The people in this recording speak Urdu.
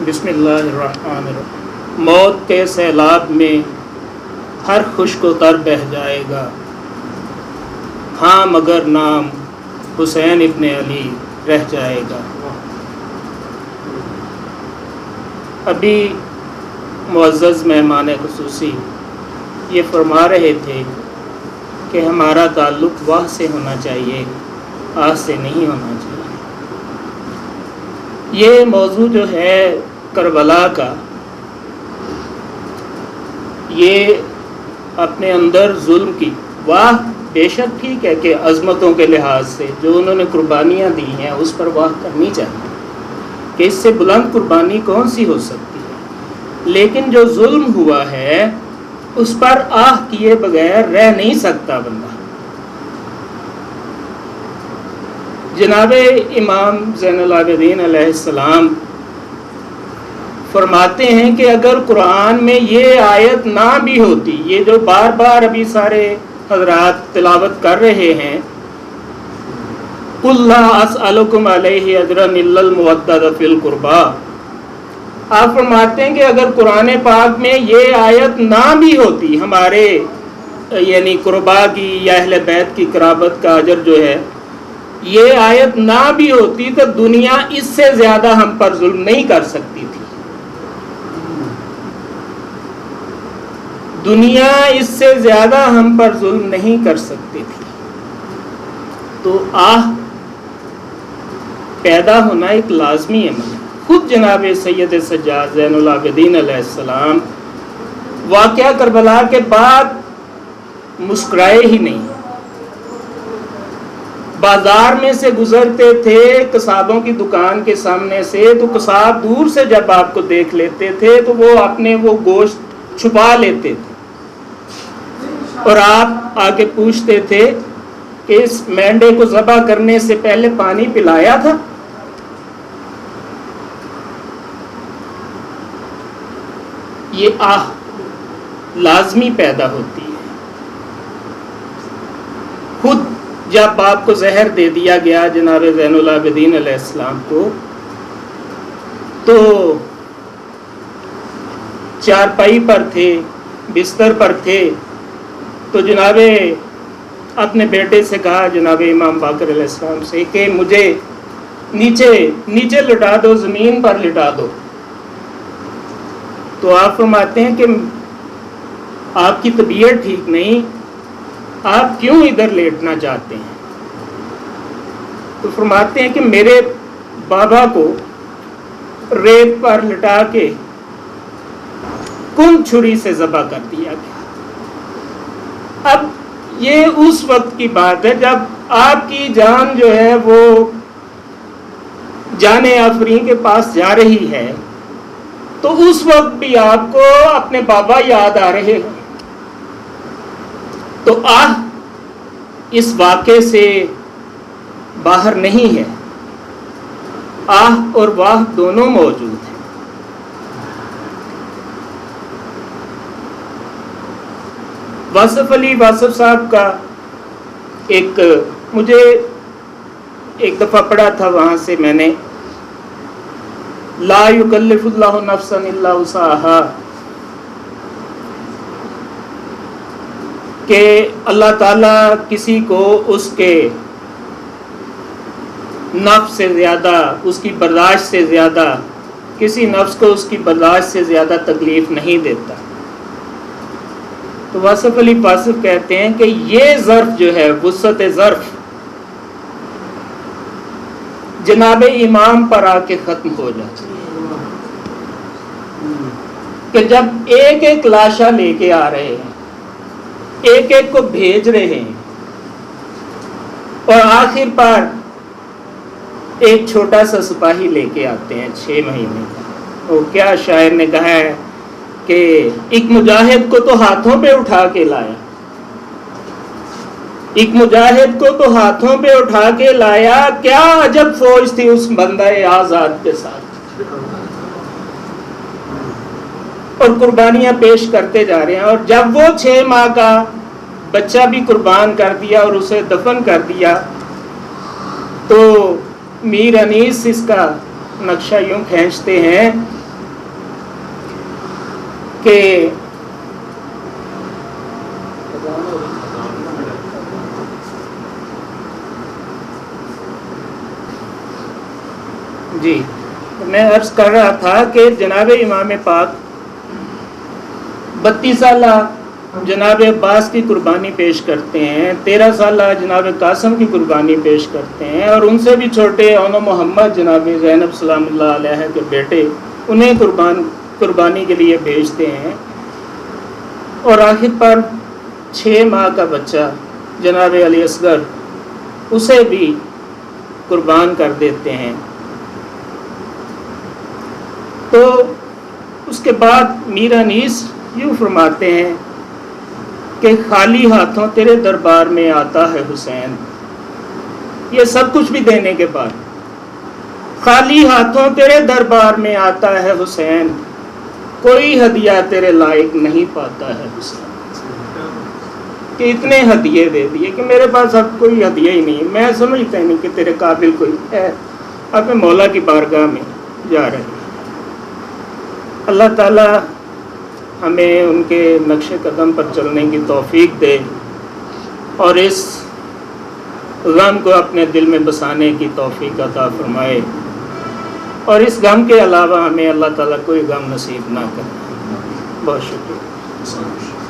بسم اللہ الرحمن الرحیم۔ موت کے سیلاب میں ہر خشک و تر بہہ جائے گا، ہاں مگر نام حسین ابن علی رہ جائے گا۔ ابھی معزز مہمان خصوصی یہ فرما رہے تھے کہ ہمارا تعلق واہ سے ہونا چاہیے، آہ سے نہیں ہونا چاہیے۔ یہ موضوع جو ہے کربلا کا، یہ اپنے اندر ظلم کی واہ بے شک ٹھیک ہے کہ عظمتوں کے لحاظ سے جو انہوں نے قربانیاں دی ہیں اس پر واہ کرنی چاہیے کہ اس سے بلند قربانی کون سی ہو سکتی ہے، لیکن جو ظلم ہوا ہے اس پر آہ کیے بغیر رہ نہیں سکتا بندہ۔ جناب امام زین العابدین علیہ السلام فرماتے ہیں کہ اگر قرآن میں یہ آیت نہ بھی ہوتی، یہ جو بار بار ابھی سارے حضرات تلاوت کر رہے ہیں، قُلْ لَا أَسْأَلُكُمْ عَلَيْهِ أَجْرًا إِلَّا الْمَوَدَّةَ فِي الْقُرْبَى، آپ فرماتے ہیں کہ اگر قرآن پاک میں یہ آیت نہ بھی ہوتی، ہمارے یعنی قربا کی یا اہل بیت کی قرابت کا اجر جو ہے، یہ آیت نہ بھی ہوتی تو دنیا اس سے زیادہ ہم پر ظلم نہیں کر سکتی تھی، دنیا اس سے زیادہ ہم پر ظلم نہیں کر سکتی تھی۔ تو آہ پیدا ہونا ایک لازمی عمل ہے۔ خود جناب سید سجاد زین العابدین علیہ السلام واقعہ کربلا کے بعد مسکرائے ہی نہیں، بازار میں سے گزرتے تھے قصابوں کی دکان کے سامنے سے، تو قصاب دور سے جب آپ کو دیکھ لیتے تھے تو وہ اپنے وہ گوشت چھپا لیتے تھے اور آپ آگے پوچھتے تھے کہ اس مینڈے کو ذبح کرنے سے پہلے پانی پلایا تھا؟ یہ آہ لازمی پیدا ہوتی ہے۔ خود جب آپ کو زہر دے دیا گیا جناب زین العابدین علیہ السلام کو، تو چارپائی پر تھے، بستر پر تھے، تو جناب اپنے بیٹے سے کہا، جناب امام باقر علیہ السلام سے، کہ مجھے نیچے لٹا دو، زمین پر لٹا دو۔ تو آپ فرماتے ہیں کہ آپ کی طبیعت ٹھیک نہیں، آپ کیوں ادھر لیٹنا چاہتے ہیں؟ تو فرماتے ہیں کہ میرے بابا کو ریت پر لٹا کے کن چھری سے ذبح کر دیا گیا۔ اب یہ اس وقت کی بات ہے جب آپ کی جان جو ہے وہ جان آفرین کے پاس جا رہی ہے، تو اس وقت بھی آپ کو اپنے بابا یاد آ رہے ہیں۔ تو آہ اس واقعے سے باہر نہیں ہے، آہ اور واہ دونوں موجود ہیں۔ واصف علی واصف صاحب کا مجھے ایک دفعہ پڑھا تھا، وہاں سے میں نے لا یکلف اللہ نفسا الا وسعہا، کہ اللہ تعالیٰ کسی کو اس کے نفس سے زیادہ، اس کی برداشت سے زیادہ، کسی نفس کو اس کی برداشت سے زیادہ تکلیف نہیں دیتا۔ تو واصف علی واصف کہتے ہیں کہ یہ ظرف جو ہے، وسعت ظرف، جناب امام پر آ کے ختم ہو جاتی ہے کہ جب ایک ایک لاشا لے کے آ رہے ہیں، ایک ایک کو بھیج رہے ہیں، اور آخر پر ایک چھوٹا سا سپاہی لے کے آتے ہیں 6 مہینے کا۔ اور کیا شاعر نے کہا ہے کہ ایک مجاہد کو تو ہاتھوں پہ اٹھا کے لایا، ایک مجاہد کو تو ہاتھوں پہ اٹھا کے لایا، کیا عجب فوج تھی اس بندہ آزاد کے ساتھ، اور قربانیاں پیش کرتے جا رہے ہیں۔ اور جب وہ 6 ماہ کا بچہ بھی قربان کر دیا اور اسے دفن کر دیا، تو میر انیس اس کا نقشہ یوں کھینچتے ہیں کہ جی میں عرض کر رہا تھا کہ جناب امام پاک 32 سالہ جناب عباس کی قربانی پیش کرتے ہیں، 13 سالہ جناب قاسم کی قربانی پیش کرتے ہیں، اور ان سے بھی چھوٹے اون محمد جناب زینب سلام اللہ علیہ کے بیٹے، انہیں قربانی کے لیے بھیجتے ہیں، اور آخر پر 6 ماہ کا بچہ جناب علی اصغر اسے بھی قربان کر دیتے ہیں۔ تو اس کے بعد میر انیس یوں فرماتے ہیں کہ خالی ہاتھوں تیرے دربار میں آتا ہے حسین، یہ سب کچھ بھی دینے کے بعد خالی ہاتھوں تیرے دربار میں آتا ہے حسین، کوئی ہدیہ تیرے لائق نہیں پاتا ہے حسین۔ کہ اتنے ہدیے دے دیے کہ میرے پاس اب کوئی ہدیہ ہی نہیں، میں سمجھتا نہیں کہ تیرے قابل کوئی ہے، اب مولا کی بارگاہ میں جا رہے ہیں۔ اللہ تعالی ہمیں ان کے نقش قدم پر چلنے کی توفیق دے، اور اس غم کو اپنے دل میں بسانے کی توفیق عطا فرمائے، اور اس غم کے علاوہ ہمیں اللہ تعالیٰ کوئی غم نصیب نہ کرے۔ بہت شکریہ۔